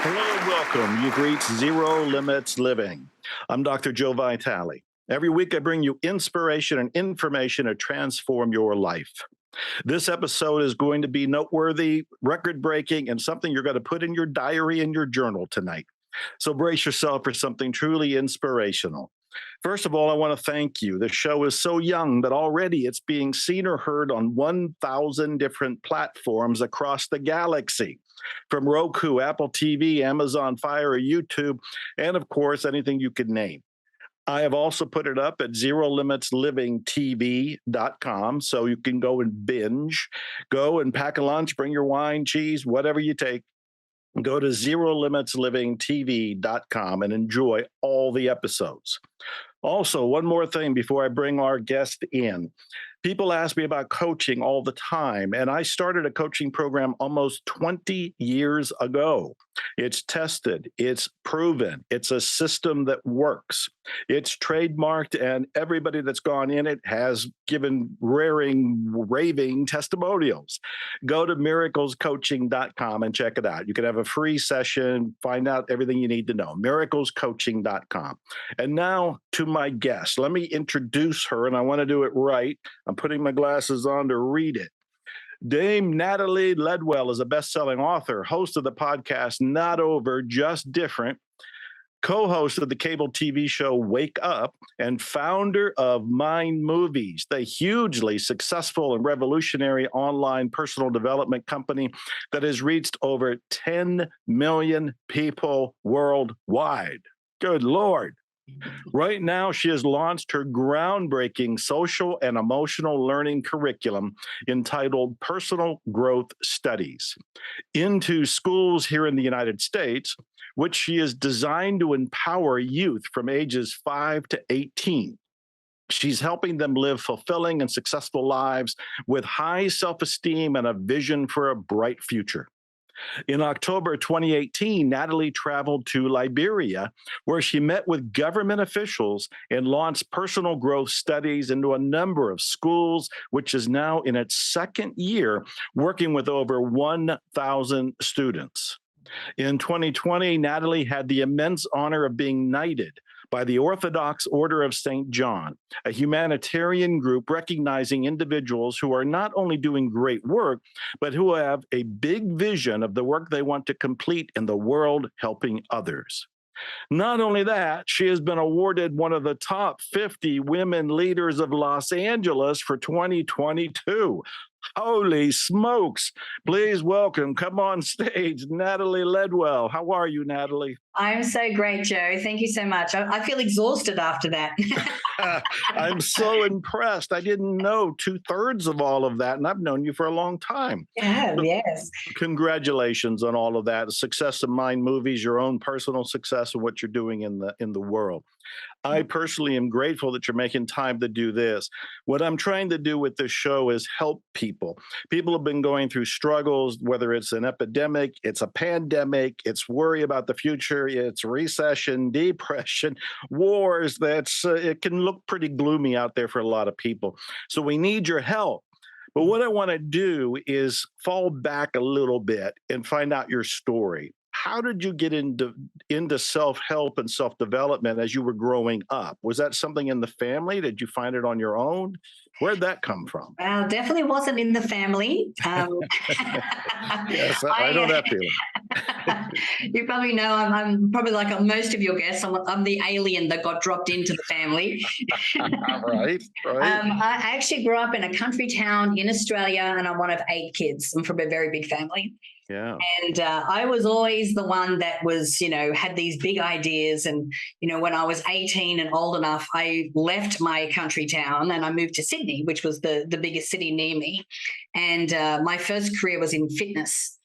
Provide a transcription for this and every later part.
Hello and welcome. You've reached Zero Limits Living. I'm Dr. Joe Vitale. Every week I bring you inspiration and information to transform your life. This episode is going to be noteworthy, record-breaking, and something you're going to put in your diary and your journal tonight. So brace yourself for something truly inspirational. First of all, I want to thank you. The show is so young that already it's being seen or heard on 1,000 different platforms across the galaxy, from Roku, Apple TV, Amazon Fire, YouTube, and of course, anything you could name. I have also put it up at ZeroLimitsLivingTV.com, so you can go and binge, go and pack a lunch, bring your wine, cheese, whatever you take. Go to ZeroLimitsLivingTV.com and enjoy all the episodes. Also, one more thing before I bring our guest in. People ask me about coaching all the time, and I started a coaching program almost 20 years ago. It's tested, it's proven, it's a system that works. It's trademarked, and everybody that's gone in it has given raving testimonials. Go to miraclescoaching.com and check it out. You can have a free session, find out everything you need to know. Miraclescoaching.com. And now to my guest. Let me introduce her, and I want to do it right. I'm putting my glasses on to read it. Dame Natalie Ledwell is a best-selling author, host of the podcast Not Over, Just Different, co-host of the cable TV show Wake Up, and founder of Mind Movies, the hugely successful and revolutionary online personal development company that has reached over 10 million people worldwide. Good Lord. Right now, she has launched her groundbreaking social and emotional learning curriculum entitled Personal Growth Studies into schools here in the United States, which she is designed to empower youth from ages 5 to 18. She's helping them live fulfilling and successful lives with high self-esteem and a vision for a bright future. In October 2018, Natalie traveled to Liberia, where she met with government officials and launched personal growth studies into a number of schools, which is now in its second year, working with over 1,000 students. In 2020, Natalie had the immense honor of being knighted by the Orthodox Order of St. John, a humanitarian group recognizing individuals who are not only doing great work, but who have a big vision of the work they want to complete in the world, helping others. Not only that, she has been awarded one of the top 50 women leaders of Los Angeles for 2022. Holy smokes. Please welcome, come on stage, Natalie Ledwell. How are you, Natalie? I'm so great, Joe. Thank you so much. I feel exhausted after that. I'm so impressed. I didn't know 2/3 of all of that, and I've known you for a long time. Yeah, yes. Congratulations on all of that. The success of Mind Movies, your own personal success, and what you're doing in the world. I personally am grateful that you're making time to do this. What I'm trying to do with this show is help people. People have been going through struggles, whether it's an epidemic, it's a pandemic, it's worry about the future, it's recession, depression, wars. It can look pretty gloomy out there for a lot of people. So we need your help. But what I want to do is fall back a little bit and find out your story. How did you get into self-help and self-development as you were growing up? Was that something in the family? Did you find it on your own? Where'd that come from? Well, definitely wasn't in the family. Yes, I know that feeling. You probably know I'm probably like most of your guests. I'm the alien that got dropped into the family. Right. I actually grew up in a country town in Australia, and I'm one of 8 kids. I'm from a very big family. Yeah. And I was always the one that was, had these big ideas. And, when I was 18 and old enough, I left my country town and I moved to Sydney, which was the biggest city near me. And my first career was in fitness.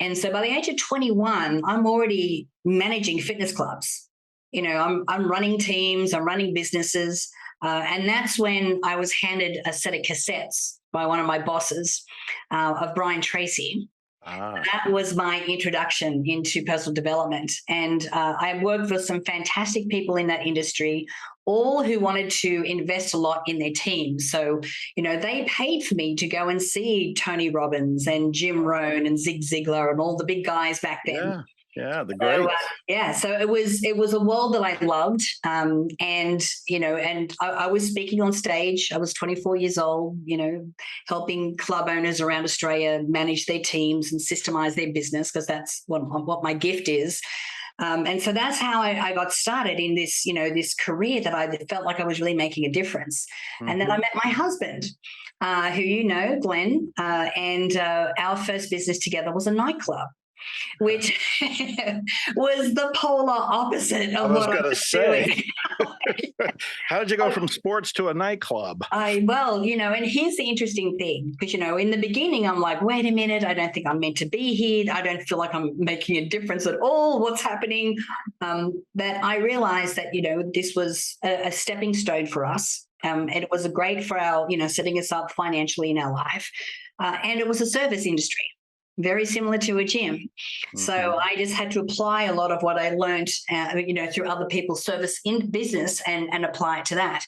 And so by the age of 21, I'm already managing fitness clubs. I'm running teams, I'm running businesses. And that's when I was handed a set of cassettes by one of my bosses of Brian Tracy. That was my introduction into personal development. And I worked with some fantastic people in that industry, all who wanted to invest a lot in their teams. So, they paid for me to go and see Tony Robbins and Jim Rohn and Zig Ziglar and all the big guys back then. Yeah, the So greats. yeah, so it was a world that I loved, and I was speaking on stage. I was 24 years old, helping club owners around Australia manage their teams and systemize their business, because that's what my gift is. And so that's how I got started in this, this career that I felt like I was really making a difference. And then I met my husband, who Glen, and our first business together was a nightclub, which was the polar opposite I of was what I going to was doing. say, how did you go from sports to a nightclub? And here's the interesting thing, because, in the beginning, I'm like, wait a minute, I don't think I'm meant to be here. I don't feel like I'm making a difference at all. What's happening? But I realized that, this was a stepping stone for us. And it was great for our, setting us up financially in our life. And it was a service industry, very similar to a gym. So I just had to apply a lot of what I learned, through other people's service in business and apply it to that.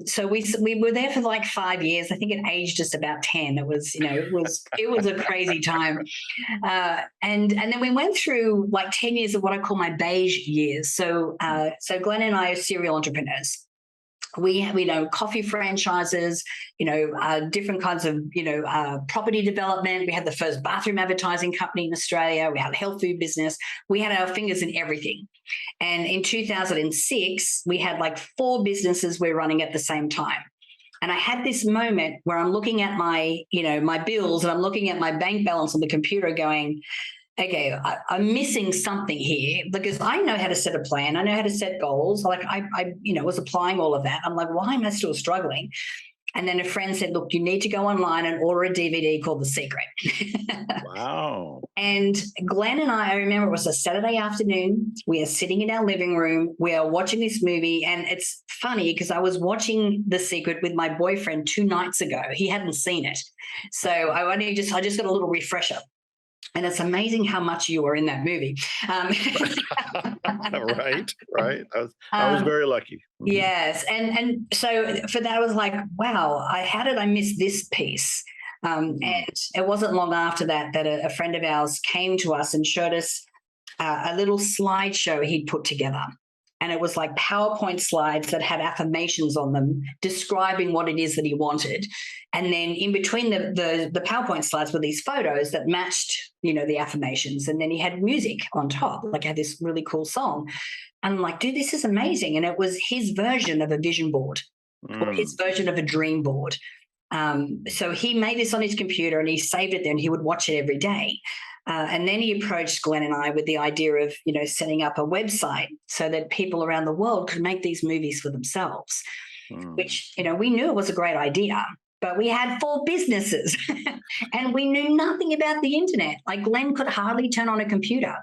So we were there for like 5 years. I think it aged us about 10. It was, it was a crazy time. And then we went through like 10 years of what I call my beige years. So Glen and I are serial entrepreneurs. We coffee franchises, different kinds of, property development. We had the first bathroom advertising company in Australia. We had a health food business. We had our fingers in everything. And in 2006, we had like 4 businesses we're running at the same time. And I had this moment where I'm looking at my, my bills, and I'm looking at my bank balance on the computer going, okay, I'm missing something here, because I know how to set a plan. I know how to set goals. Like I was applying all of that. I'm like, why am I still struggling? And then a friend said, look, you need to go online and order a DVD called The Secret. Wow. And Glen and I remember it was a Saturday afternoon. We are sitting in our living room. We are watching this movie. And it's funny because I was watching The Secret with my boyfriend 2 nights ago. He hadn't seen it. So I just got a little refresher. And it's amazing how much you were in that movie. Right. I was very lucky. Yes. And so for that, I was like, wow, how did I miss this piece? And it wasn't long after that a friend of ours came to us and showed us a little slideshow he'd put together. And it was like PowerPoint slides that had affirmations on them describing what it is that he wanted. And then in between the PowerPoint slides were these photos that matched, the affirmations. And then he had music on top, like had this really cool song. And I'm like, dude, this is amazing. And it was his version of a vision board or his version of a dream board. So he made this on his computer and he saved it there, and he would watch it every day. And then he approached Glen and I with the idea of, setting up a website so that people around the world could make these movies for themselves, which, we knew it was a great idea, but we had 4 businesses and we knew nothing about the internet. Like Glen could hardly turn on a computer.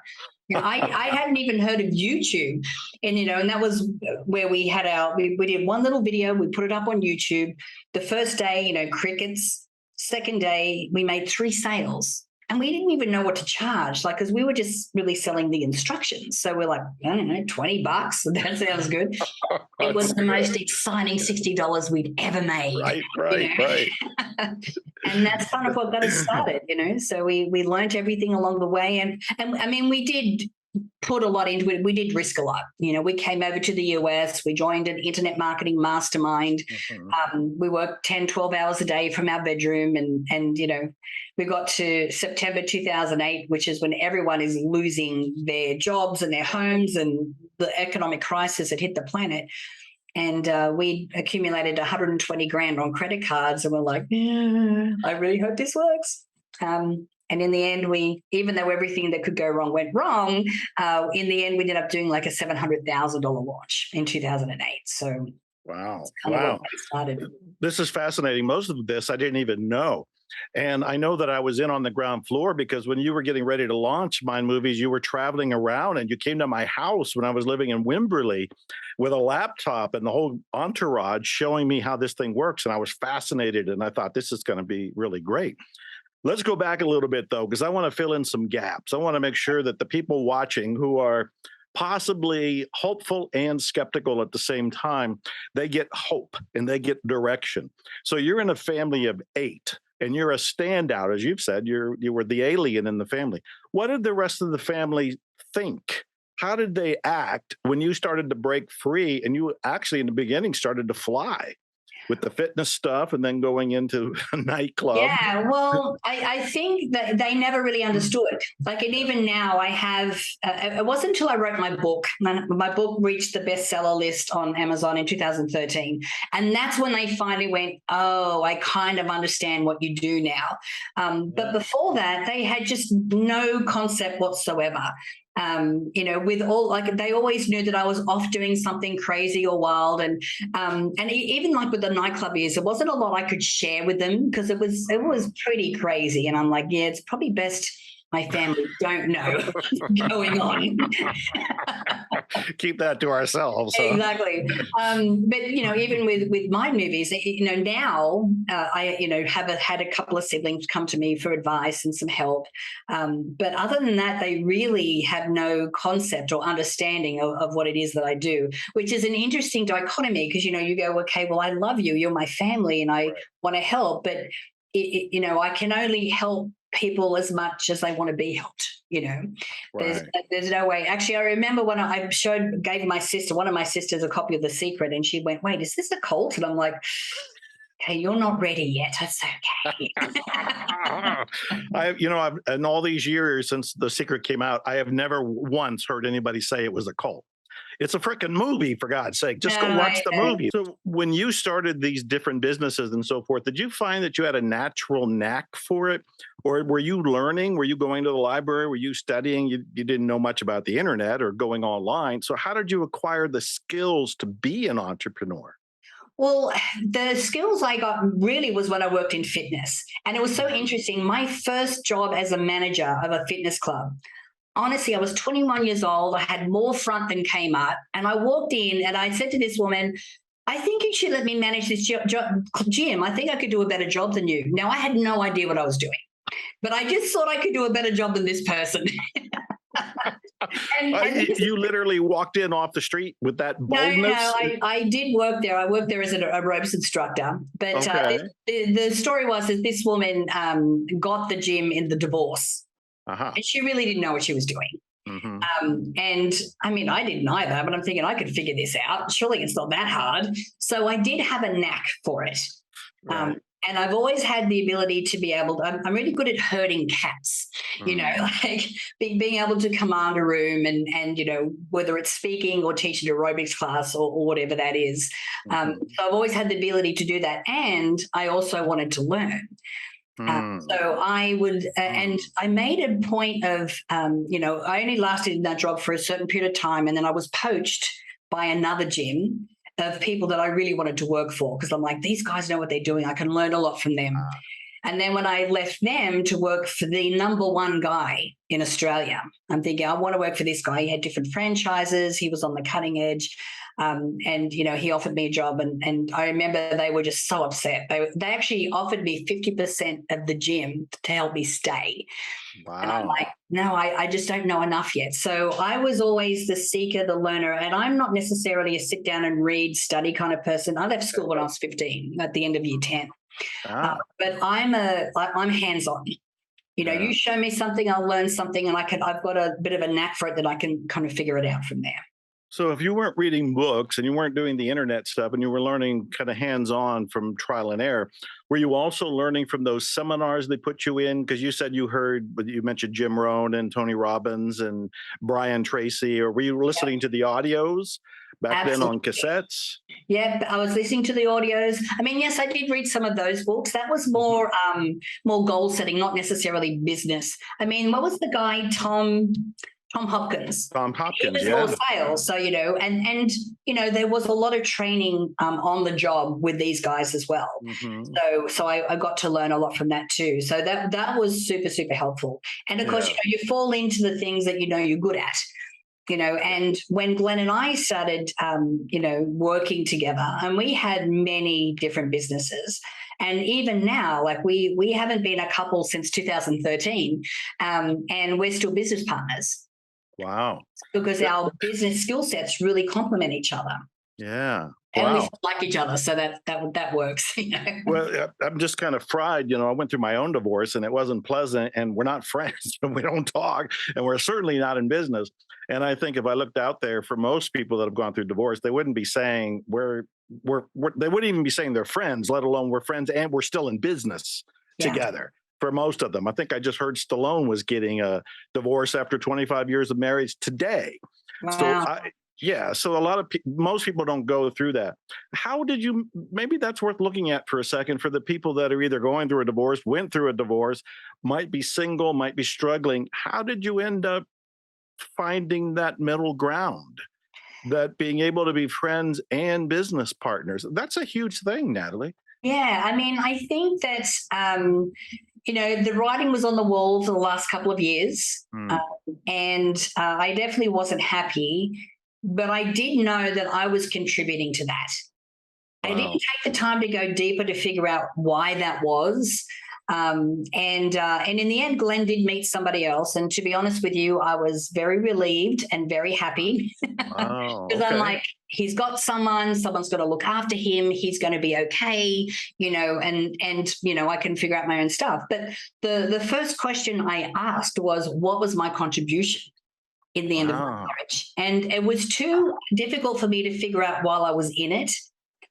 I hadn't even heard of YouTube. And that was where we had we did one little video, we put it up on YouTube. The first day, crickets. Second day, we made 3 sales. And we didn't even know what to charge, because we were just really selling the instructions. So we're like, I don't know, $20. That sounds good. It was the most exciting $60 we'd ever made. Right. And that's kind of what got us started, So we learned everything along the way. And I mean, we did put a lot into it. We did risk a lot. We came over to the US. We joined an internet marketing mastermind. We worked 10, 12 hours a day from our bedroom. And we got to September 2008, which is when everyone is losing their jobs and their homes, and the economic crisis that hit the planet. And we accumulated 120 grand on credit cards. And we're like, I really hope this works. And in the end, even though everything that could go wrong went wrong, in the end, we ended up doing like a $700,000 launch in 2008. So wow. Started. This is fascinating. Most of this I didn't even know. And I know that I was in on the ground floor, because when you were getting ready to launch Mind Movies, you were traveling around and you came to my house when I was living in Wimberley with a laptop and the whole entourage showing me how this thing works. And I was fascinated, and I thought this is going to be really great. Let's go back a little bit, though, because I want to fill in some gaps. I want to make sure that the people watching who are possibly hopeful and skeptical at the same time, they get hope and they get direction. So you're in a family of 8. and you're a standout, as you've said, you were the alien in the family. What did the rest of the family think? How did they act when you started to break free and you actually in the beginning started to fly with the fitness stuff and then going into a nightclub? Yeah, well, I think that they never really understood. Like, and even now, I have. It wasn't until I wrote my book. My book reached the bestseller list on Amazon in 2013, and that's when they finally went, "Oh, I kind of understand what you do now." But before that, they had just no concept whatsoever. With all, like, they always knew that I was off doing something crazy or wild, and even like with the nightclub years, there wasn't a lot I could share with them because it was pretty crazy. And I'm like, yeah, it's probably best my family don't know what's going on. Keep that to ourselves. Huh? Exactly. But even with my movies, now I have had a couple of siblings come to me for advice and some help. But other than that, they really have no concept or understanding of what it is that I do, which is an interesting dichotomy because you go, okay, well, I love you, you're my family, and I want to help, but I can only help people as much as they want to be helped. There's no way. Actually, I remember when I gave one of my sisters a copy of The Secret, and she went, "Wait, is this a cult?" And I'm like, "Okay, you're not ready yet. That's okay." I've in all these years since The Secret came out, I have never once heard anybody say it was a cult. It's a freaking movie, for God's sake. Just go watch the movie. So when you started these different businesses and so forth, did you find that you had a natural knack for it? Or were you learning? Were you going to the library? Were you studying? You didn't know much about the internet or going online. So how did you acquire the skills to be an entrepreneur? Well, the skills I got really was when I worked in fitness. And it was so interesting. My first job as a manager of a fitness club, honestly, I was 21 years old. I had more front than Kmart. And I walked in and I said to this woman, "I think you should let me manage this gym. I think I could do a better job than you." Now, I had no idea what I was doing, but I just thought I could do a better job than this person. You literally walked in off the street with that boldness? No, I did work there. I worked there as a ropes instructor. But the story was that this woman got the gym in the divorce. And she really didn't know what she was doing. And I mean, I didn't either, but I'm thinking I could figure this out. Surely it's not that hard. So I did have a knack for it. Right. And I've always had the ability to be able to, I'm really good at herding cats, like being able to command a room and whether it's speaking or teaching an aerobics class or whatever that is. So I've always had the ability to do that. And I also wanted to learn. So I would, and I made a point of, I only lasted in that job for a certain period of time. And then I was poached by another gym of people that I really wanted to work for because I'm like, these guys know what they're doing. I can learn a lot from them. And then when I left them to work for the number one guy in Australia, I'm thinking, I want to work for this guy. He had different franchises. He was on the cutting edge. And he offered me a job. And I remember they were just so upset. They actually offered me 50% of the gym to help me stay. Wow. And I'm like, no, I just don't know enough yet. So I was always the seeker, the learner. And I'm not necessarily a sit down and read, study kind of person. I left school when I was 15 at the end of year 10. But I'm hands-on. You show me something, I'll learn something, and I've got a bit of a knack for it that I can kind of figure it out from there. So if you weren't reading books and you weren't doing the internet stuff and you were learning kind of hands-on from trial and error, were you also learning from those seminars they put you in? Because you said you mentioned Jim Rohn and Tony Robbins and Brian Tracy, or were you listening to the audios back then on cassettes? Yeah, I was listening to the audios. I mean, yes, I did read some of those books. That was more goal setting, not necessarily business. I mean, what was the guy, Tom Hopkins. He was all sales. So, and there was a lot of training on the job with these guys as well. So I got to learn a lot from that too. So that was super, super helpful. And of course, you fall into the things that you're good at. And when Glen and I started, working together, and we had many different businesses. And even now, like we haven't been a couple since 2013, and we're still business partners. Wow. Because our business skill sets really complement each other. Yeah. at least Wow. like each other, so that works. Well, I'm just kind of fried. I went through my own divorce and it wasn't pleasant, and we're not friends and we don't talk, and we're certainly not in business. And I think if I looked out there for most people that have gone through divorce, they wouldn't be saying they wouldn't even be saying they're friends, let alone we're friends and we're still in business Yeah. together. For most of them, I think I just heard Stallone was getting a divorce after 25 years of marriage today. Wow. So a lot of most people don't go through that. How did you? Maybe that's worth looking at for a second for the people that are either going through a divorce, went through a divorce, might be single, might be struggling. How did you end up finding that middle ground? That being able to be friends and business partners. That's a huge thing, Natalie. Yeah, I mean, I think that the writing was on the wall for the last couple of years, and I definitely wasn't happy, but I did know that I was contributing to that. Wow. I didn't take the time to go deeper to figure out why that was. And in the end, Glen did meet somebody else. And to be honest with you, I was very relieved and very happy. Because I'm like, he's got someone's got to look after him. He's going to be okay, and I can figure out my own stuff. But the first question I asked was, what was my contribution in the end of my marriage? And it was too difficult for me to figure out while I was in it.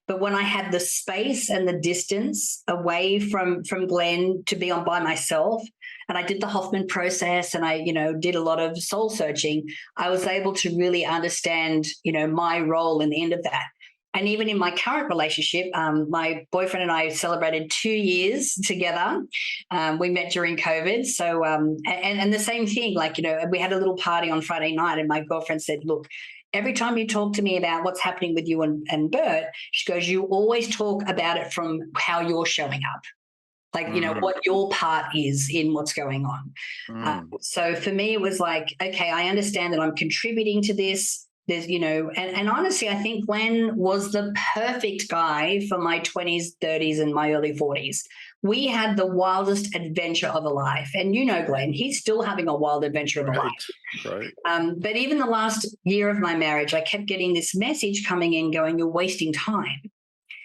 But when I had the space and the distance away from Glen to be on by myself, and I did the Hoffman process and I, did a lot of soul searching, I was able to really understand, my role in the end of that. And even in my current relationship, my boyfriend and I celebrated 2 years together. We met during COVID. So, and the same thing, we had a little party on Friday night and my girlfriend said, look, every time you talk to me about what's happening with you and Bert, she goes, you always talk about it from how you're showing up. What your part is in what's going on. So for me, it was like, okay, I understand that I'm contributing to this. There's, and honestly, I think Glen was the perfect guy for my 20s, 30s, and my early 40s. We had the wildest adventure of a life. And Glen, he's still having a wild adventure of a life. Right. But even the last year of my marriage, I kept getting this message coming in going, you're wasting time.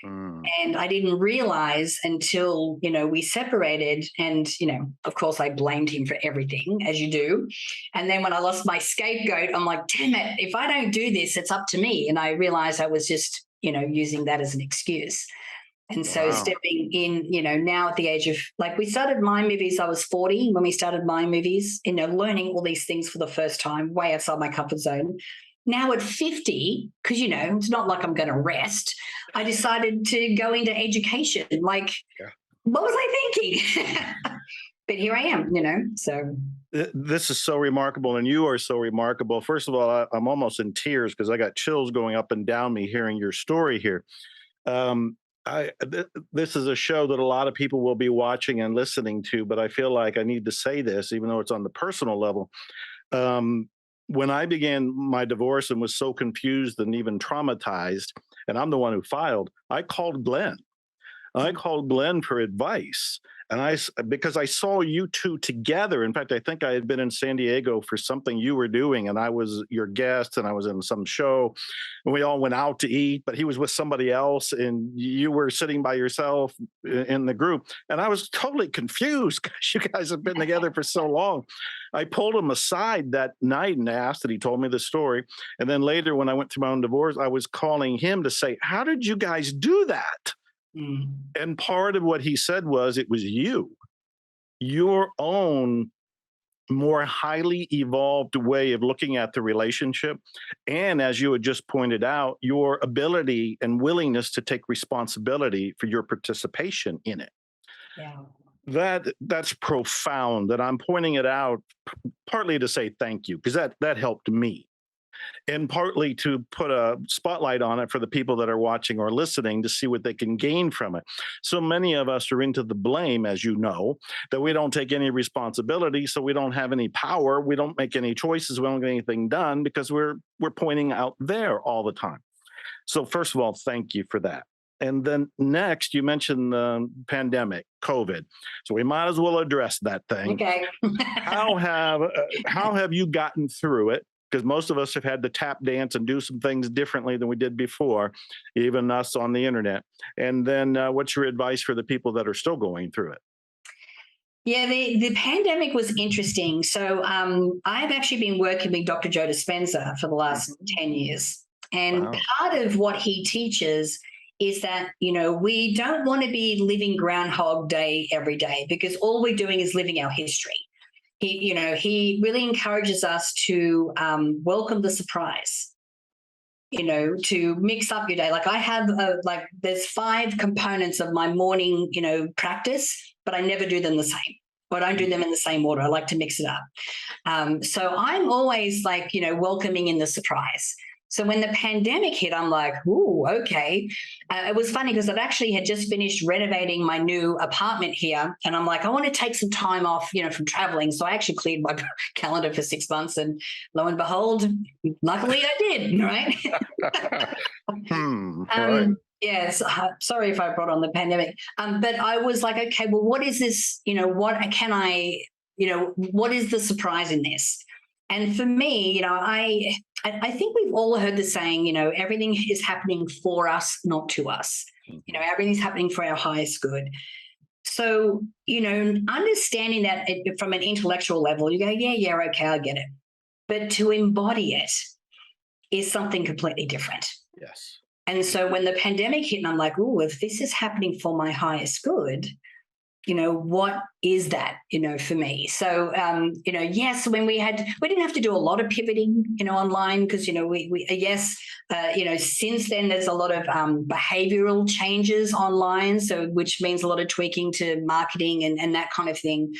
And I didn't realize until, we separated and, of course I blamed him for everything, as you do. And then when I lost my scapegoat, I'm like, damn it, if I don't do this, it's up to me. And I realized I was just, using that as an excuse. And so stepping in, now at the age of, we started Mind Movies, I was 40 when we started Mind Movies, learning all these things for the first time, way outside my comfort zone. Now at 50, because, it's not like I'm going to rest, I decided to go into education. What was I thinking? But here I am, so. This is so remarkable, and you are so remarkable. First of all, I'm almost in tears because I got chills going up and down me hearing your story here. This is a show that a lot of people will be watching and listening to, but I feel like I need to say this, even though it's on the personal level. When I began my divorce and was so confused and even traumatized, and I'm the one who filed, I called Glen. I called Glen for advice. And because I saw you two together. In fact, I think I had been in San Diego for something you were doing, and I was your guest, and I was in some show, and we all went out to eat, but he was with somebody else, and you were sitting by yourself in the group. And I was totally confused because you guys have been together for so long. I pulled him aside that night and asked, and he told me the story. And then later, when I went through my own divorce, I was calling him to say, how did you guys do that? And part of what he said was, it was your own more highly evolved way of looking at the relationship. And as you had just pointed out, your ability and willingness to take responsibility for your participation in it. Yeah. That's profound. And I'm pointing it out partly to say thank you, because that helped me. And partly to put a spotlight on it for the people that are watching or listening to see what they can gain from it. So many of us are into the blame, as you know, that we don't take any responsibility, so we don't have any power, we don't make any choices, we don't get anything done because we're pointing out there all the time. So first of all, thank you for that. And then next, you mentioned the pandemic, COVID. So we might as well address that thing. Okay. How have you gotten through it? because most of us have had to tap dance and do some things differently than we did before, even us on the internet. And then what's your advice for the people that are still going through it? Yeah, the pandemic was interesting. So I've actually been working with Dr. Joe Dispenza for the last 10 years. And Wow. part of what he teaches is that, we don't want to be living Groundhog Day every day, because all we're doing is living our history. He really encourages us to welcome the surprise, to mix up your day. Like I have, there's 5 components of my morning, practice, but I never do them the same. Or I don't do them in the same order. I like to mix it up. So I'm always welcoming in the surprise. So when the pandemic hit, I'm like, ooh, okay. It was funny because I've actually had just finished renovating my new apartment here. And I'm like, I want to take some time off, from traveling. So I actually cleared my calendar for 6 months. And lo and behold, luckily I did, right? Right. Yes, sorry if I brought on the pandemic. But I was like, okay, well, what is this? What is the surprise in this? And for me, I think we've all heard the saying, everything is happening for us, not to us. Everything's happening for our highest good. So, understanding that from an intellectual level, you go, yeah, okay, I get it. But to embody it is something completely different. Yes. And so when the pandemic hit, and I'm like, oh, if this is happening for my highest good, what is that, for me? So, yes, when we didn't have to do a lot of pivoting, online, because, since then there's a lot of behavioral changes online. So, which means a lot of tweaking to marketing and that kind of thing.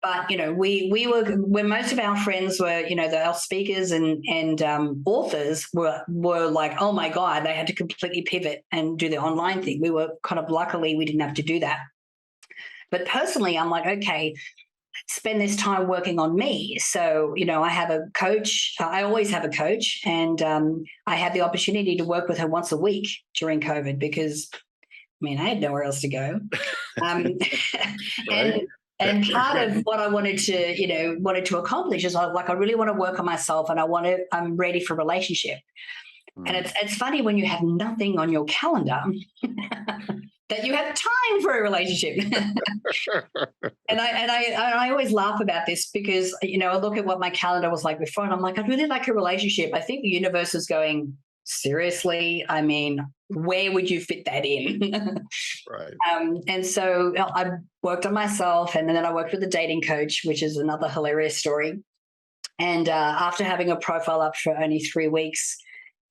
But, we were, when most of our friends were, our speakers and authors were like, oh my God, they had to completely pivot and do the online thing. We were kind of, luckily we didn't have to do that. But personally, I'm like, okay, spend this time working on me. So, I have a coach. I always have a coach. And I had the opportunity to work with her once a week during COVID because, I had nowhere else to go. Right. And part of what I wanted to accomplish is I really want to work on myself, and I'm ready for relationship. And it's funny when you have nothing on your calendar that you have time for a relationship. and I always laugh about this because, I look at what my calendar was like before and I'm like, I'd really like a relationship. I think the universe is going, seriously? Where would you fit that in? Right. And so I worked on myself, and then I worked with a dating coach, which is another hilarious story. And after having a profile up for only 3 weeks,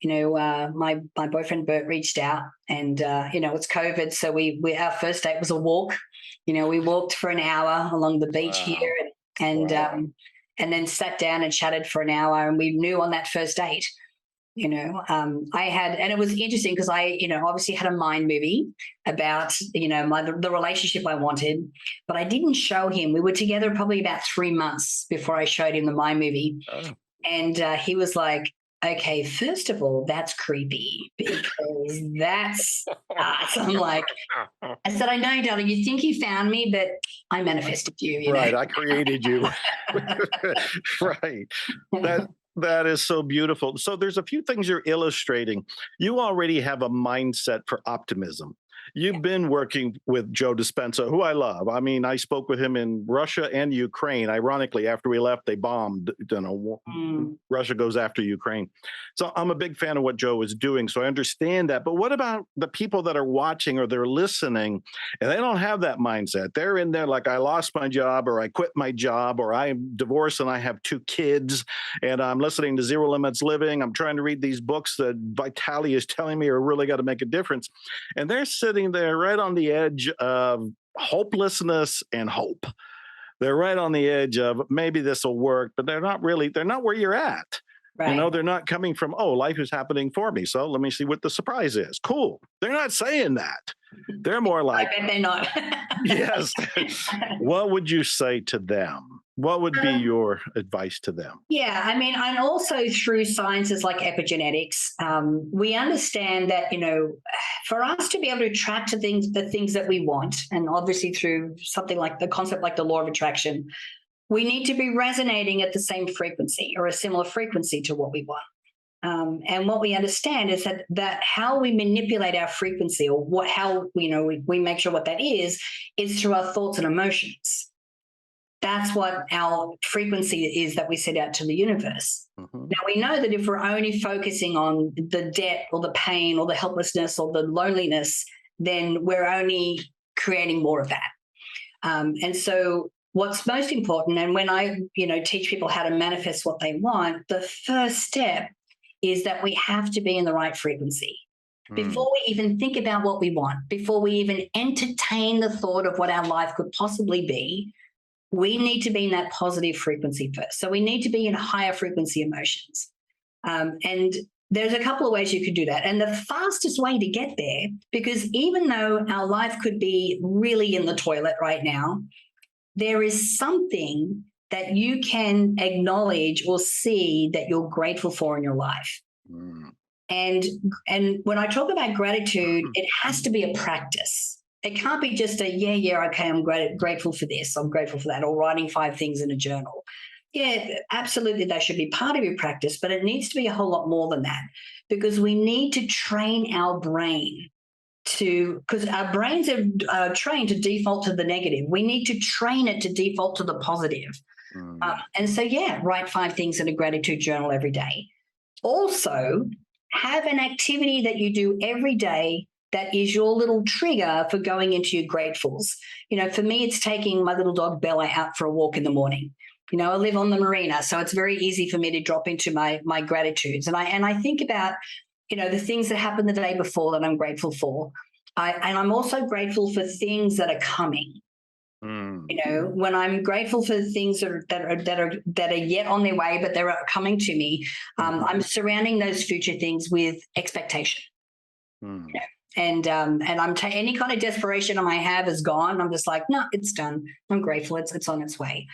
my boyfriend Bert reached out, and it's COVID, so we our first date was a walk. We walked for an hour along the beach here, and then sat down and chatted for an hour, and we knew on that first date. And it was interesting because I obviously had a mind movie about, the relationship I wanted, but I didn't show him. We were together probably about 3 months before I showed him the mind movie. Oh. And he was like, okay, first of all, that's creepy because that's us. I'm like, I said, I know, darling, you think you found me, but I manifested you. Right. I created you. Right. That is so beautiful. So there's a few things you're illustrating. You already have a mindset for optimism. You've been working with Joe Dispenza, who I love. I spoke with him in Russia and Ukraine. Ironically, after we left, they bombed. Russia goes after Ukraine. So I'm a big fan of what Joe is doing. So I understand that. But what about the people that are watching or they're listening and they don't have that mindset? They're in there like, I lost my job, or I quit my job, or I'm divorced and I have 2 kids and I'm listening to Zero Limits Living. I'm trying to read these books that Vitale is telling me are really got to make a difference. And they're sitting there right on the edge of hopelessness and hope. They're right on the edge of maybe this will work, but they're not where you're at. Right. They're not coming from, oh, life is happening for me, so let me see what the surprise is. Cool. They're not saying that. They're more like, I bet they're not. Yes. What would you say to them? What would be your advice to them? Yeah, and also through sciences like epigenetics, we understand that, for us to be able to attract to the things that we want, and obviously through something like the concept like the law of attraction, we need to be resonating at the same frequency or a similar frequency to what we want. And what we understand is that how we manipulate our frequency, or how we make sure what that is through our thoughts and emotions. That's what our frequency is that we set out to the universe. Mm-hmm. Now, we know that if we're only focusing on the debt or the pain or the helplessness or the loneliness, then we're only creating more of that. And so what's most important, and when I teach people how to manifest what they want, the first step is that we have to be in the right frequency. Before we even think about what we want, before we even entertain the thought of what our life could possibly be, we need to be in that positive frequency first. So we need to be in higher frequency emotions. And there's a couple of ways you could do that. And the fastest way to get there, because even though our life could be really in the toilet right now, there is something that you can acknowledge or see that you're grateful for in your life. And when I talk about gratitude, it has to be a practice. It can't be just okay, I'm grateful for this, I'm grateful for that, or writing 5 things in a journal. Yeah, absolutely, that should be part of your practice, but it needs to be a whole lot more than that, because we need to train our brain because our brains are trained to default to the negative. We need to train it to default to the positive. And so, write 5 things in a gratitude journal every day. Also, have an activity that you do every day that is your little trigger for going into your gratefuls. For me, it's taking my little dog Bella out for a walk in the morning. I live on the marina, so it's very easy for me to drop into my gratitudes. And I think about, the things that happened the day before that I'm grateful for. And I'm also grateful for things that are coming. When I'm grateful for things that are yet on their way, but they're coming to me, I'm surrounding those future things with expectation. And any kind of desperation I might have is gone. I'm just like, no, it's done. I'm grateful. It's on its way.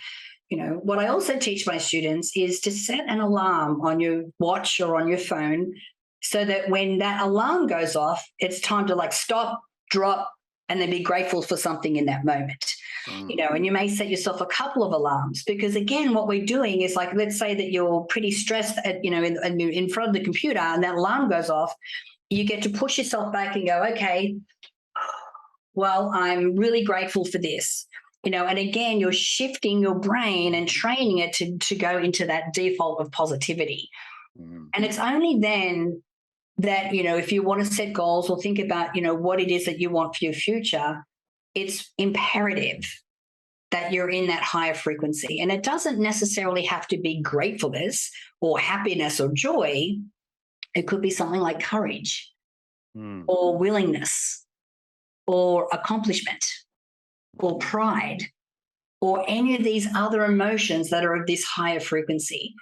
What I also teach my students is to set an alarm on your watch or on your phone, so that when that alarm goes off, it's time to stop, drop, and then be grateful for something in that moment. And you may set yourself a couple of alarms, because again, what we're doing is, let's say that you're pretty stressed in front of the computer, and that alarm goes off. You get to push yourself back and go, okay, well, I'm really grateful for this. And again, you're shifting your brain and training it to go into that default of positivity. And it's only then that, if you want to set goals or think about, what it is that you want for your future, it's imperative that you're in that higher frequency. And it doesn't necessarily have to be gratefulness or happiness or joy. It could be something like courage or willingness or accomplishment or pride or any of these other emotions that are of this higher frequency.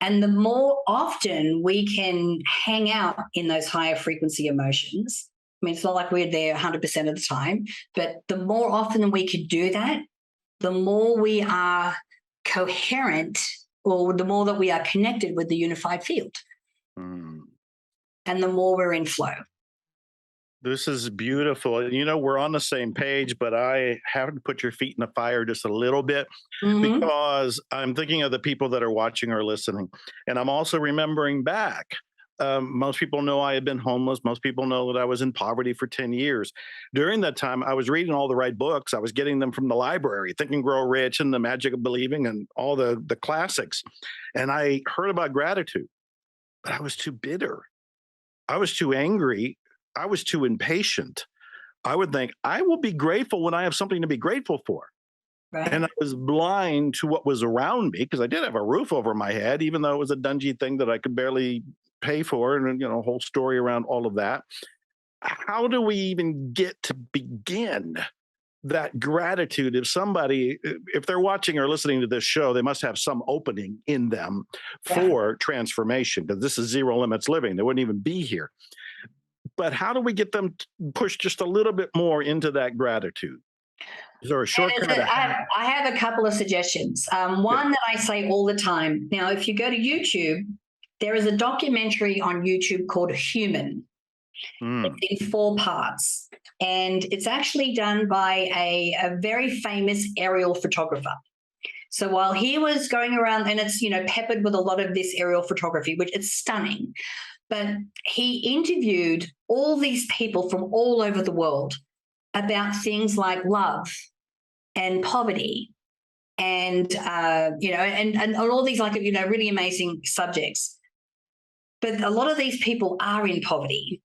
And the more often we can hang out in those higher frequency emotions, it's not like we're there 100% of the time, but the more often we could do that, the more we are coherent, or the more that we are connected with the unified field. And the more we're in flow. This is beautiful. We're on the same page, but I have to put your feet in the fire just a little bit, because I'm thinking of the people that are watching or listening. And I'm also remembering back. Most people know I had been homeless. Most people know that I was in poverty for 10 years. During that time, I was reading all the right books. I was getting them from the library, Think and Grow Rich and The Magic of Believing and all the classics. And I heard about gratitude, but I was too bitter. I was too angry. I was too impatient. I would think, I will be grateful when I have something to be grateful for. Right. And I was blind to what was around me, because I did have a roof over my head, even though it was a dungy thing that I could barely pay for, and a whole story around all of that. How do we even get to begin that gratitude? If they're watching or listening to this show, they must have some opening in them for transformation, because this is zero limits living. They wouldn't even be here. But how do we get them to push just a little bit more into that gratitude? Is there a shortcut? I have a couple of suggestions. One that I say all the time. Now, if you go to YouTube, there is a documentary on YouTube called Human. It's in 4 parts. And it's actually done by a very famous aerial photographer. So while he was going around, and it's, peppered with a lot of this aerial photography, which it's stunning, but he interviewed all these people from all over the world about things like love and poverty and, and all these really amazing subjects. But a lot of these people are in poverty.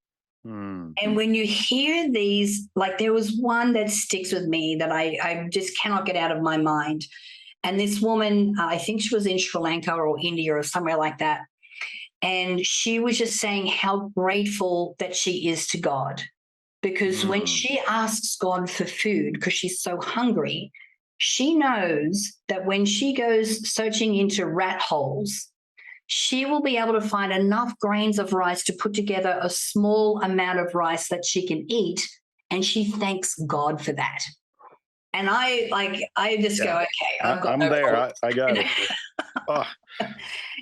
And when you hear these, like there was one that sticks with me that I just cannot get out of my mind. And this woman, I think she was in Sri Lanka or India or somewhere like that. And she was just saying how grateful that she is to God. Because when she asks God for food, because she's so hungry, she knows that when she goes searching into rat holes, she will be able to find enough grains of rice to put together a small amount of rice that she can eat. And she thanks God for that. And I just go, okay, I'm there. I got it. Oh,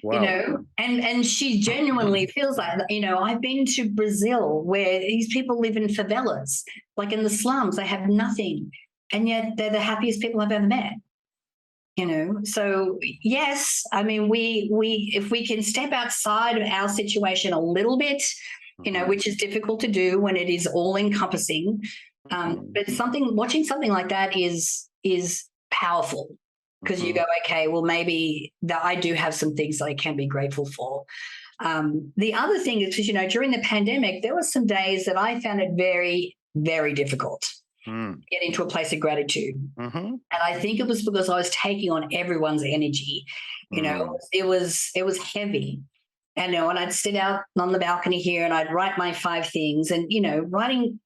wow. And she genuinely feels like, I've been to Brazil where these people live in favelas, like in the slums, they have nothing. And yet they're the happiest people I've ever met. So yes, I mean, we if we can step outside of our situation a little bit, which is difficult to do when it is all encompassing. But watching something like that is powerful because you go, okay, well, maybe I do have some things that I can be grateful for. The other thing is, because, during the pandemic, there were some days that I found it very, very difficult to get into a place of gratitude. And I think it was because I was taking on everyone's energy. It was heavy. And I'd sit out on the balcony here and I'd write my 5 things. And, writing,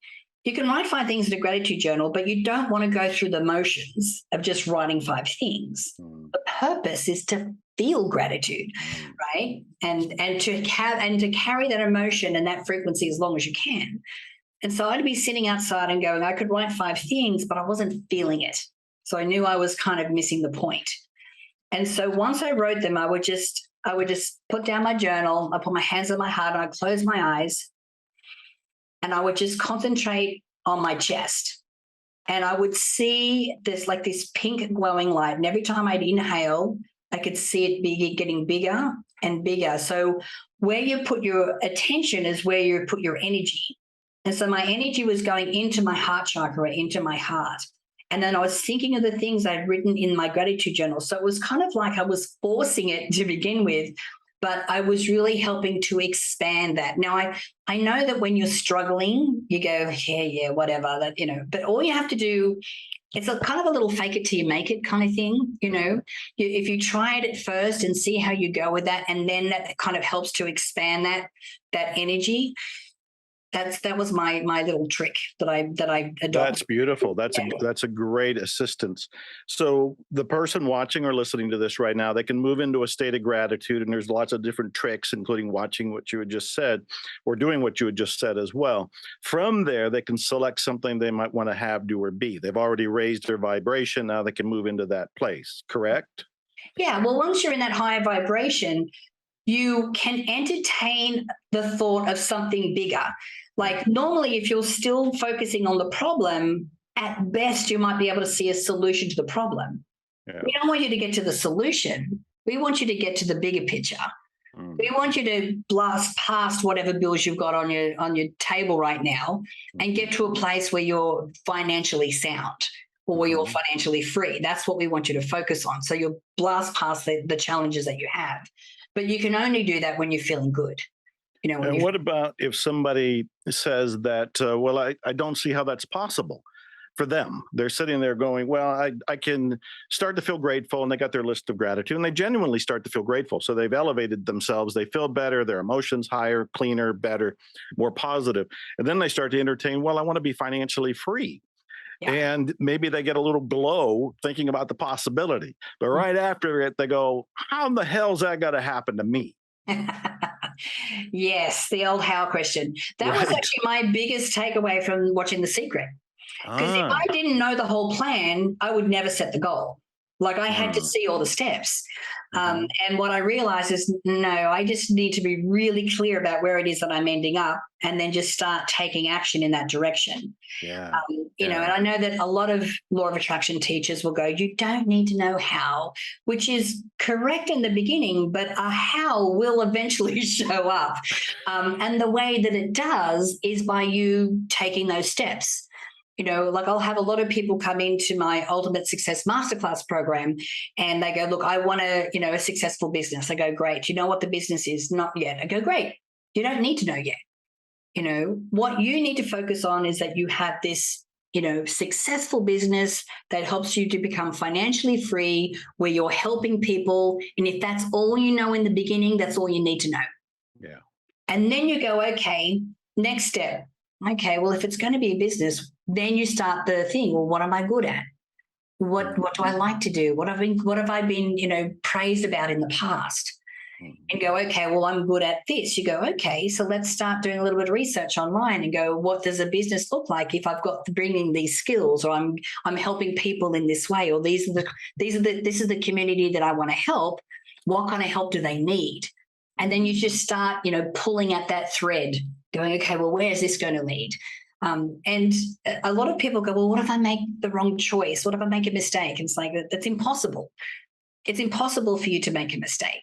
you can write 5 things in a gratitude journal, but you don't want to go through the motions of just writing 5 things. The purpose is to feel gratitude, right? And to carry that emotion and that frequency as long as you can. And so I'd be sitting outside and going, I could write 5 things, but I wasn't feeling it. So I knew I was kind of missing the point. And so once I wrote them, I would just put down my journal, I put my hands on my heart, and I close my eyes, and I would just concentrate on my chest. And I would see this pink glowing light. And every time I'd inhale, I could see it getting bigger and bigger. So where you put your attention is where you put your energy. And so my energy was going into my heart chakra, into my heart. And then I was thinking of the things I'd written in my gratitude journal. So it was kind of like I was forcing it to begin with, but I was really helping to expand that. Now, I know that when you're struggling, you go, yeah, whatever, but all you have to do, it's a kind of a little fake it till you make it kind of thing. If you try it at first and see how you go with that, and then that kind of helps to expand that energy. That was my little trick that I adopted. That's beautiful. That's a great assistance. So the person watching or listening to this right now, they can move into a state of gratitude, and there's lots of different tricks, including watching what you had just said or doing what you had just said as well. From there, they can select something they might want to have, do, or be. They've already raised their vibration. Now they can move into that place. Correct? Yeah. Well, once you're in that higher vibration, you can entertain the thought of something bigger. Like normally, if you're still focusing on the problem, at best, you might be able to see a solution to the problem. Yeah. We don't want you to get to the solution. We want you to get to the bigger picture. We want you to blast past whatever bills you've got on your table right now and get to a place where you're financially sound or where you're financially free. That's what we want you to focus on. So you'll blast past the challenges that you have. But you can only do that when you're feeling good. And what about if somebody says that, well, I don't see how that's possible for them? They're sitting there going, well, I can start to feel grateful, and they got their list of gratitude, and they genuinely start to feel grateful. So they've elevated themselves. They feel better, their emotions higher, cleaner, better, more positive. And then they start to entertain, well, I want to be financially free. Yeah. And maybe they get a little glow thinking about the possibility. But right after it, they go, how in the hell's that got to happen to me? Yes, the old how question. That was actually my biggest takeaway from watching The Secret. Because if I didn't know the whole plan, I would never set the goal. Like I had to see all the steps. And what I realized is, no, I just need to be really clear about where it is that I'm ending up and then just start taking action in that direction. Yeah. You know, and I know that a lot of law of attraction teachers will go, you don't need to know how, which is correct in the beginning, but a how will eventually show up. And the way that it does is by you taking those steps. You know, like I'll have a lot of people come into my Ultimate Success Masterclass program and they go, look, I want a successful business. I go, great. Do you know what the business is? Not yet. I go, great. You don't need to know yet. You know, what you need to focus on is that you have this, successful business that helps you to become financially free, where you're helping people. And if that's all you know in the beginning, that's all you need to know. Yeah. And then you go, okay, next step. Okay, well, if it's going to be a business, then you start the thing. Well, what am I good at? What do I like to do? What have I been, praised about in the past? And go, okay, well, I'm good at this. You go, okay, so let's start doing a little bit of research online and go, what does a business look like if I've got to bring in these skills, or I'm helping people in this way, or this is the community that I want to help. What kind of help do they need? And then you just start, pulling at that thread, going, okay, well, where is this going to lead? And a lot of people go, well, what if I make the wrong choice? What if I make a mistake? And it's like, that's impossible. It's impossible for you to make a mistake,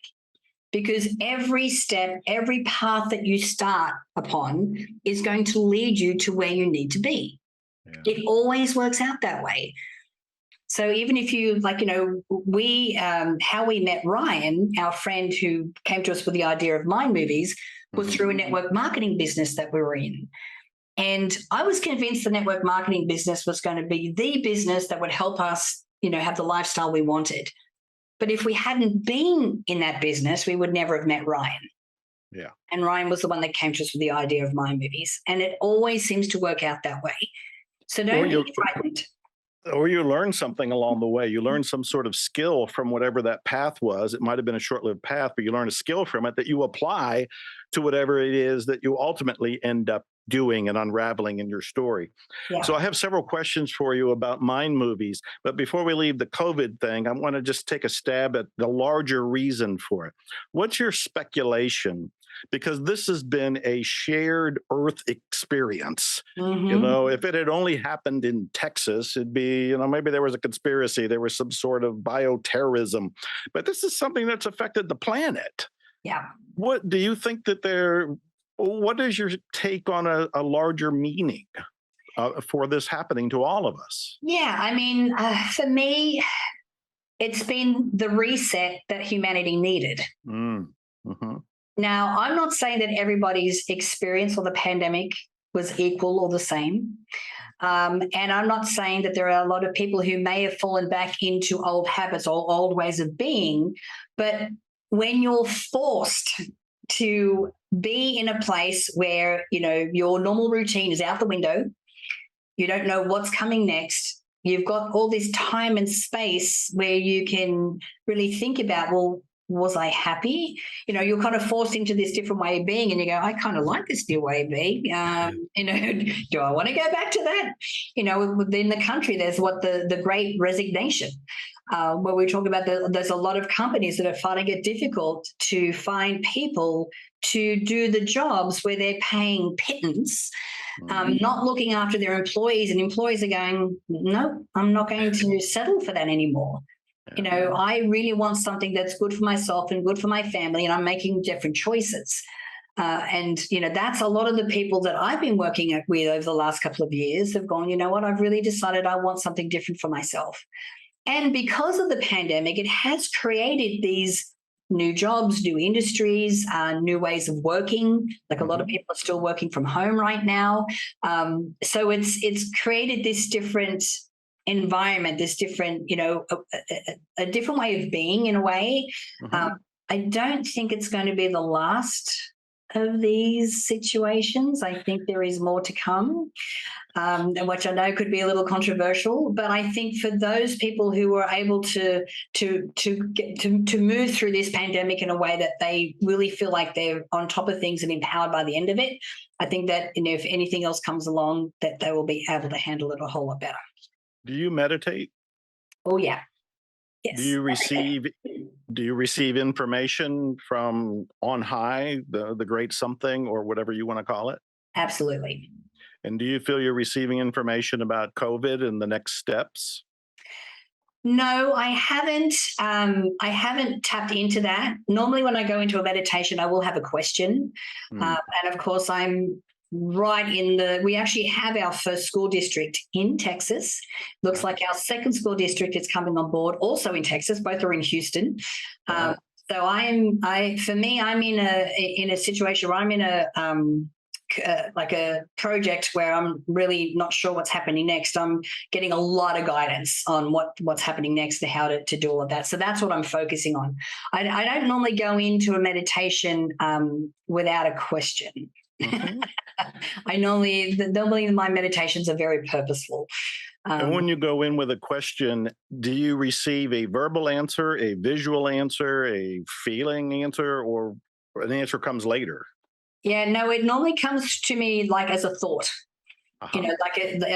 because every step, every path that you start upon is going to lead you to where you need to be. Yeah. It always works out that way. So even if you how we met Ryan, our friend who came to us with the idea of mind movies, was through a network marketing business that we were in. And I was convinced the network marketing business was going to be the business that would help us, have the lifestyle we wanted. But if we hadn't been in that business, we would never have met Ryan. Yeah. And Ryan was the one that came to us with the idea of mind movies. And it always seems to work out that way. So don't be frightened. Or you learn something along the way. You learn some sort of skill from whatever that path was. It might have been a short-lived path, but you learn a skill from it that you apply to whatever it is that you ultimately end up doing and unraveling in your story. Yeah. So I have several questions for you about mind movies. But before we leave the COVID thing, I want to just take a stab at the larger reason for it. What's your speculation? Because this has been a shared Earth experience. If it had only happened in Texas, it'd be, maybe there was a conspiracy, there was some sort of bioterrorism, but this is something that's affected the planet. Yeah. What do you think what is your take on a larger meaning for this happening to all of us? Yeah, for me, it's been the reset that humanity needed. Mm-hmm. Now, I'm not saying that everybody's experience of the pandemic was equal or the same. And I'm not saying that there are a lot of people who may have fallen back into old habits or old ways of being. But when you're forced to be in a place where, your normal routine is out the window, you don't know what's coming next, you've got all this time and space where you can really think about, well, was I happy? You're kind of forced into this different way of being, and you go, I kind of like this new way of being. Do I want to go back to that? Within the country, there's the Great Resignation, where we talk about there's a lot of companies that are finding it difficult to find people to do the jobs where they're paying pittance, not looking after their employees, and employees are going, no, I'm not going to settle for that anymore. I really want something that's good for myself and good for my family, and I'm making different choices. And that's a lot of the people that I've been working with over the last couple of years have gone, I've really decided I want something different for myself. And because of the pandemic, it has created these new jobs, new industries, new ways of working. Like a lot of people are still working from home right now. So it's created this different environment, this different, a different way of being in a way. I don't think it's going to be the last of these situations. I think there is more to come, which I know could be a little controversial. But I think for those people who were able to move through this pandemic in a way that they really feel like they're on top of things and empowered by the end of it, I think that if anything else comes along, that they will be able to handle it a whole lot better. Do you meditate? Oh, yeah. Do Yes. you receive information from on high, the great something or whatever you want to call it? Absolutely. And do you feel you're receiving information about COVID and the next steps? No, I haven't. I haven't tapped into that. Normally, when I go into a meditation, I will have a question, Hmm. and of course, I'm right in the. We actually have our first school district in Texas. Looks like our second school district is coming on board, also in Texas. Both are in Houston. Wow. So for me, I'm in a situation where I'm in like a project where I'm really not sure what's happening next. I'm getting a lot of guidance on what's happening next and how to do all of that. So that's what I'm focusing on. I don't normally go into a meditation without a question. Mhm. Normally my meditations are very purposeful. And when you go in with a question, do you receive a verbal answer, a visual answer, a feeling answer, or an answer comes later? Yeah, no, it normally comes to me like as a thought. Uh-huh.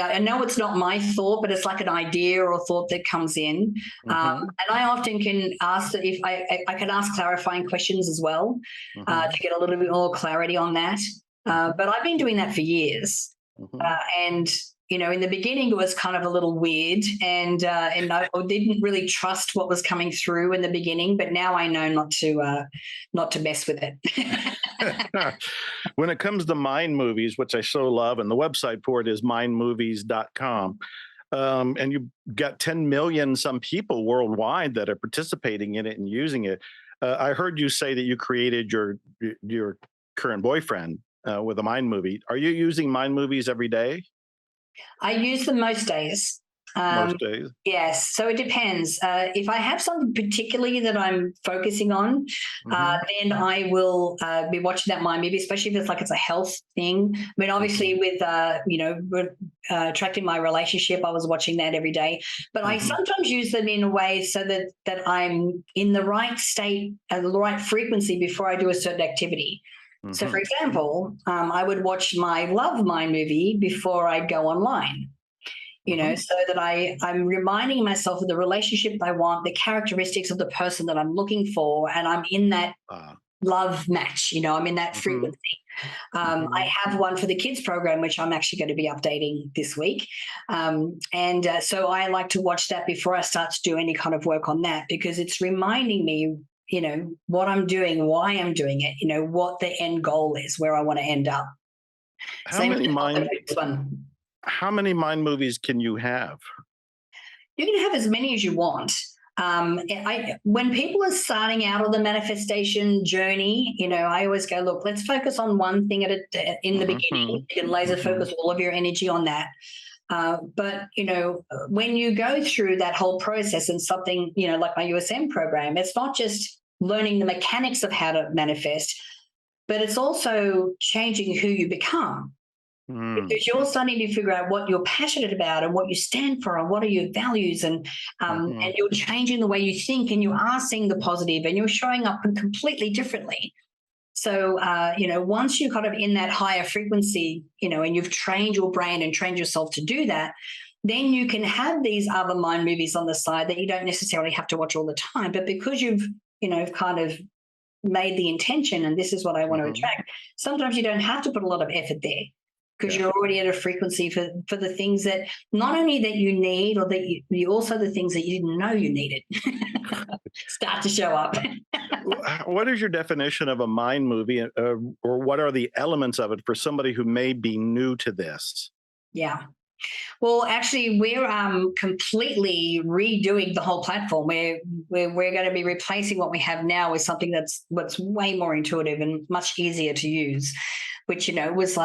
I know it's not my thought, but it's like an idea or thought that comes in. Hmm. And I often can ask that if I can ask clarifying questions as well Hmm. to get a little bit more clarity on that. But I've been doing that for years. Hmm. And in the beginning, it was kind of a little weird, and I didn't really trust what was coming through in the beginning. But now I know not to mess with it. When it comes to mind movies, which I so love, and the website for it is mindmovies.com, and you've got 10 million some people worldwide that are participating in it and using it. I heard you say that you created your current boyfriend with a mind movie. Are you using mind movies every day? I use them most days. Most days? Yes, so it depends. If I have something particularly that I'm focusing on, Hmm. then I will be watching that mind movie, especially if it's a health thing. I mean, obviously, with attracting my relationship, I was watching that every day. But I Hmm. sometimes use them in a way so that I'm in the right state and the right frequency before I do a certain activity. So, for Hmm. example, I would watch my love mind movie before I'd go online, Hmm. so that I'm reminding myself of the relationship I want, the characteristics of the person that I'm looking for, and I'm in that Uh, love match, I'm in that hmm. frequency. I Hmm. have one for the kids program, which I'm actually going to be updating this week. And so I like to watch that before I start to do any kind of work on that, because it's reminding me, what I'm doing, why I'm doing it, what the end goal is, where I want to end up. How Same with many the mind next one. how many mind movies can you have? You can have as many as you want. When people are starting out on the manifestation journey, I always go, look, let's focus on one thing in the beginning. Hmm. You can laser Hmm. focus all of your energy on that. But when you go through that whole process and something, like my USM program, it's not just learning the mechanics of how to manifest, but it's also changing who you become, Mm. because you're starting to figure out what you're passionate about and what you stand for and what are your values, Hmm. and you're changing the way you think, and you are seeing the positive, and you're showing up completely differently. So once you're kind of in that higher frequency, and you've trained your brain and trained yourself to do that, then you can have these other mind movies on the side that you don't necessarily have to watch all the time, but because you've kind of made the intention and this is what I want to Hmm. attract, sometimes you don't have to put a lot of effort there, because Yeah. you're already at a frequency for the things that not only that you need, or that you also the things that you didn't know you needed start to show up. What is your definition of a mind movie, or what are the elements of it for somebody who may be new to this? Yeah. Well, actually, we're completely redoing the whole platform. We're going to be replacing what we have now with something that's way more intuitive and much easier to use. Which was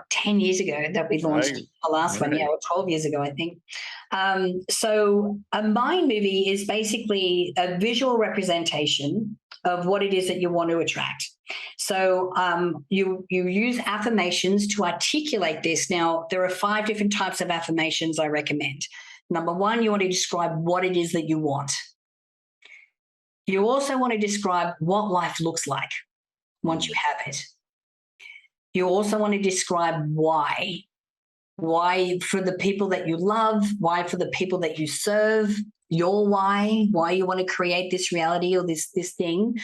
10 years ago that we launched Right. the last one, Right. yeah, or 12 years ago, I think. So a mind movie is basically a visual representation of what it is that you want to attract. So you use affirmations to articulate this. Now, there are 5 different types of affirmations I recommend. Number 1, you want to describe what it is that you want. You also want to describe what life looks like once you Mm. have it. You also want to describe why for the people that you love, why for the people that you serve. your why you want to create this reality or this thing.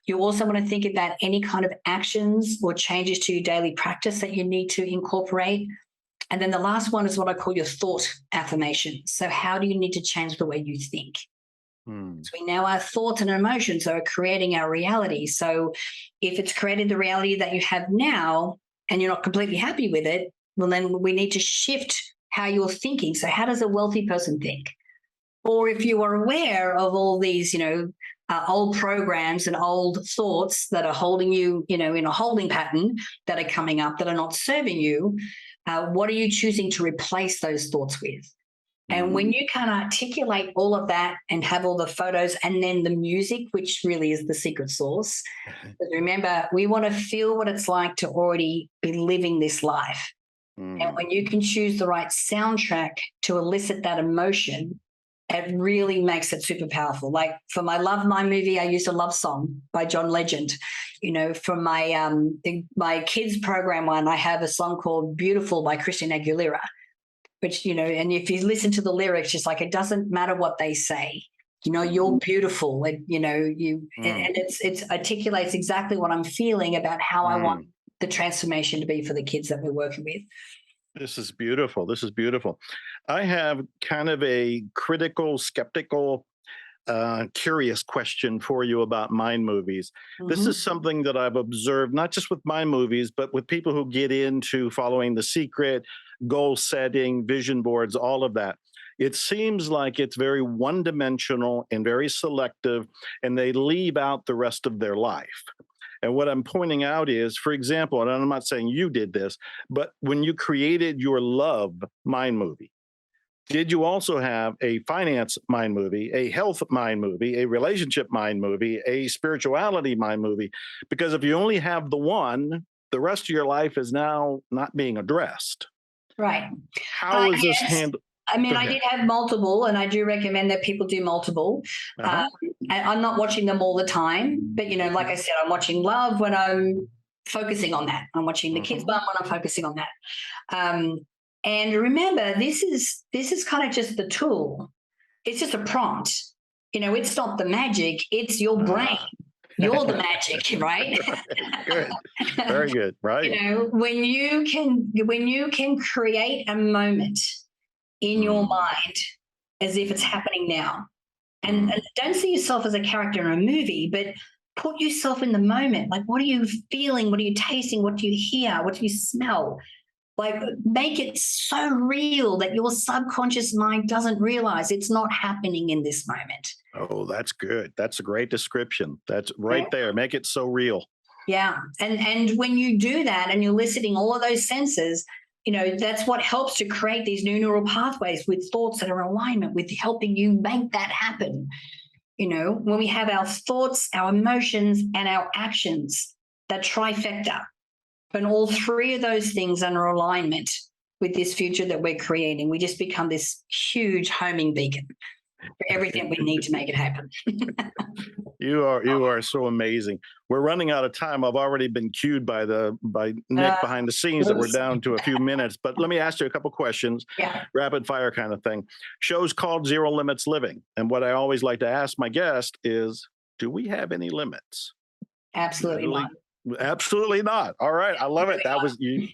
You also want to think about any kind of actions or changes to your daily practice that you need to incorporate. And then the last one is what I call your thought affirmation. So how do you need to change the way you think? So we know our thoughts and emotions are creating our reality. So if it's created the reality that you have now and you're not completely happy with it, well, then we need to shift how you're thinking. So how does a wealthy person think? Or if you are aware of all these, old programs and old thoughts that are holding you, in a holding pattern that are coming up that are not serving you, what are you choosing to replace those thoughts with? And when you can articulate all of that and have all the photos and then the music, which really is the secret sauce, but remember, we want to feel what it's like to already be living this life. And when you can choose the right soundtrack to elicit that emotion, it really makes it super powerful. Like for my Love My movie, I used a love song by John Legend. For my kids program one, I have a song called Beautiful by Christina Aguilera, which, and if you listen to the lyrics, it's like, it doesn't matter what they say. You're beautiful. And, and it articulates exactly what I'm feeling about how I want the transformation to be for the kids that we're working with. This is beautiful. This is beautiful. I have kind of a critical, skeptical, curious question for you about mind movies. This is something that I've observed, not just with my movies, but with people who get into following The Secret, goal setting, vision boards, all of that. It seems like it's very one-dimensional and very selective, and they leave out the rest of their life. And what I'm pointing out is, for example, and I'm not saying you did this, but when you created your love mind movie, did you also have a finance mind movie, a health mind movie, a relationship mind movie, a spirituality mind movie? Because if you only have the one, the rest of your life is now not being addressed. Right. How is this handled? I mean, I did have multiple, and I do recommend that people do multiple. I'm not watching them all the time, but, like I said, I'm watching love when I'm focusing on that. I'm watching the kids one when I'm focusing on that. And remember, this is kind of just the tool. It's just a prompt. It's not the magic. It's your brain. You're the magic, right? Good. Very good. Right. When you can create a moment in your mind as if it's happening now. And don't see yourself as a character in a movie, but put yourself in the moment. Like, what are you feeling? What are you tasting? What do you hear? What do you smell? Like, make it so real that your subconscious mind doesn't realize it's not happening in this moment. Oh, that's good. That's a great description. That's right there. Make it so real. Yeah. And when you do that and you're eliciting all of those senses, that's what helps to create these new neural pathways with thoughts that are in alignment with helping you make that happen. When we have our thoughts, our emotions, and our actions, that trifecta, and all three of those things are in alignment with this future that we're creating, we just become this huge homing beacon for everything we need to make it happen. You are so amazing. We're running out of time. I've already been cued by Nick behind the scenes that we're down to a few minutes. But let me ask you a couple questions. Yeah. Rapid fire kind of thing. Show's called Zero Limits Living. And what I always like to ask my guest is, do we have any limits? Absolutely not. Absolutely not. All right. I love it. That was you.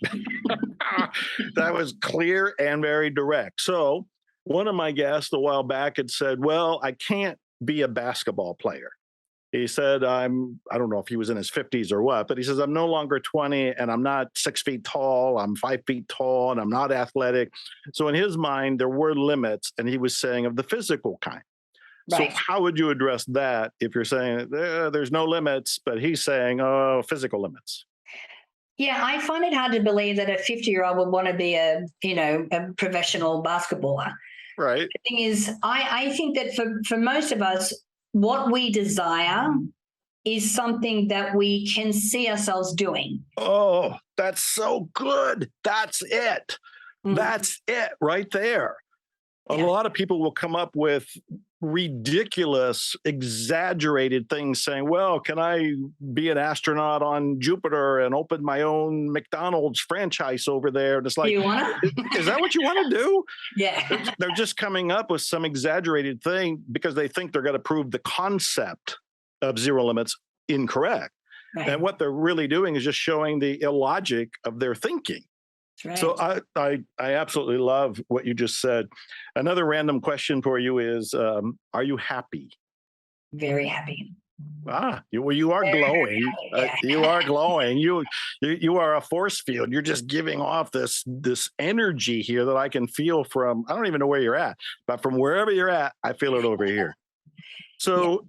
That was clear and very direct. So one of my guests a while back had said, well, I can't be a basketball player. He said, I don't know if he was in his 50s or what, but he says, I'm no longer 20 and I'm not 6 feet tall. I'm 5 feet tall and I'm not athletic. So in his mind, there were limits, and he was saying of the physical kind. Right. So how would you address that if you're saying there's no limits, but he's saying, oh, physical limits? Yeah, I find it hard to believe that a 50-year-old would want to be a professional basketballer. Right. The thing is, I think that for most of us, what we desire is something that we can see ourselves doing. Oh, that's so good. That's it. That's it right there. A lot of people will come up with ridiculous, exaggerated things saying, well, can I be an astronaut on Jupiter and open my own McDonald's franchise over there? And it's Do like, you want to? is that what you want to do? Yeah. They're just coming up with some exaggerated thing because they think they're going to prove the concept of zero limits incorrect. Right. And what they're really doing is just showing the illogic of their thinking. Right. So I absolutely love what you just said. Another random question for you is, are you happy? Very happy. You are glowing. Yeah. You are glowing. You are a force field. You're just giving off this energy here that I can feel from, I don't even know where you're at, but from wherever you're at, I feel it over here. So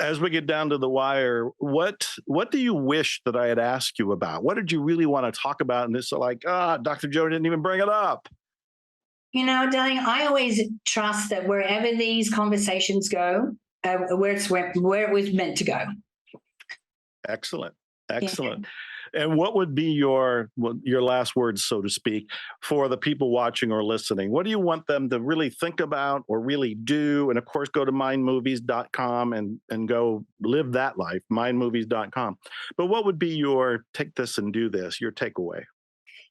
as we get down to the wire, what do you wish that I had asked you about? What did you really want to talk about? And this is like, Dr. Joe didn't even bring it up. Darling, I always trust that wherever these conversations go, where it was meant to go. Excellent. And what would be your last words, so to speak, for the people watching or listening? What do you want them to really think about or really do? And of course, go to mindmovies.com and go live that life, mindmovies.com. But what would be your take this and do this, your takeaway?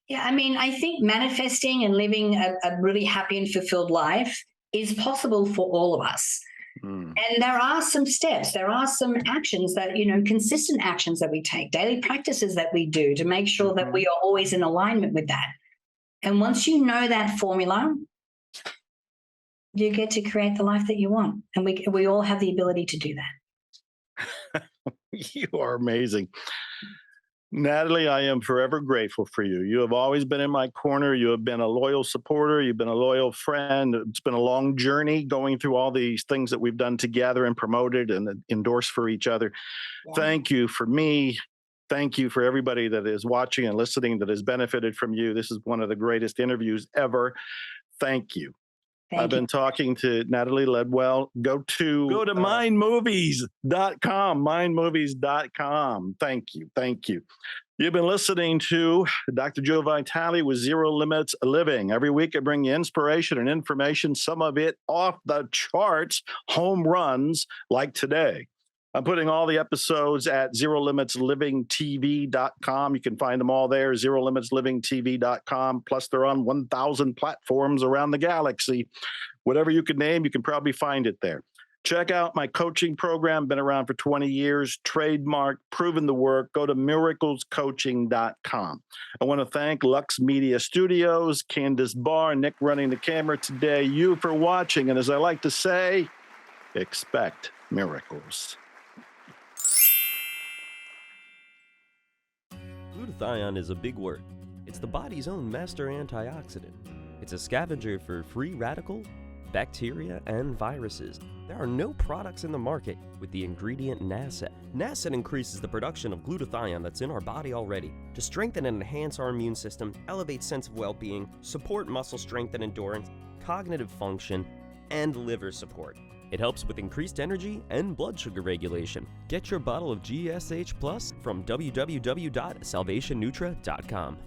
Yeah, I think manifesting and living a really happy and fulfilled life is possible for all of us. And there are some steps, there are some actions that, consistent actions that we take, daily practices that we do to make sure that we are always in alignment with that. And once you know that formula, you get to create the life that you want. And we all have the ability to do that. You are amazing. Natalie, I am forever grateful for you. You have always been in my corner. You have been a loyal supporter. You've been a loyal friend. It's been a long journey going through all these things that we've done together and promoted and endorsed for each other. Yeah. Thank you for me. Thank you for everybody that is watching and listening that has benefited from you. This is one of the greatest interviews ever. Thank you. I've been talking to Natalie Ledwell. Go to mindmovies.com, mindmovies.com. Thank you. You've been listening to Dr. Joe Vitale with Zero Limits Living. Every week I bring you inspiration and information, some of it off the charts, home runs like today. I'm putting all the episodes at ZeroLimitsLivingTV.com. You can find them all there, ZeroLimitsLivingTV.com. Plus, they're on 1,000 platforms around the galaxy. Whatever you can name, you can probably find it there. Check out my coaching program, been around for 20 years, trademark, proven the work. Go to miraclescoaching.com. I want to thank Lux Media Studios, Candace Barr, Nick running the camera today, you for watching. And as I like to say, expect miracles. Glutathione is a big word. It's the body's own master antioxidant. It's a scavenger for free radical, bacteria, and viruses. There are no products in the market with the ingredient Nasset. Nasset increases the production of glutathione that's in our body already to strengthen and enhance our immune system, elevate sense of well-being, support muscle strength and endurance, cognitive function, and liver support. It helps with increased energy and blood sugar regulation. Get your bottle of GSH Plus from www.salvationnutra.com.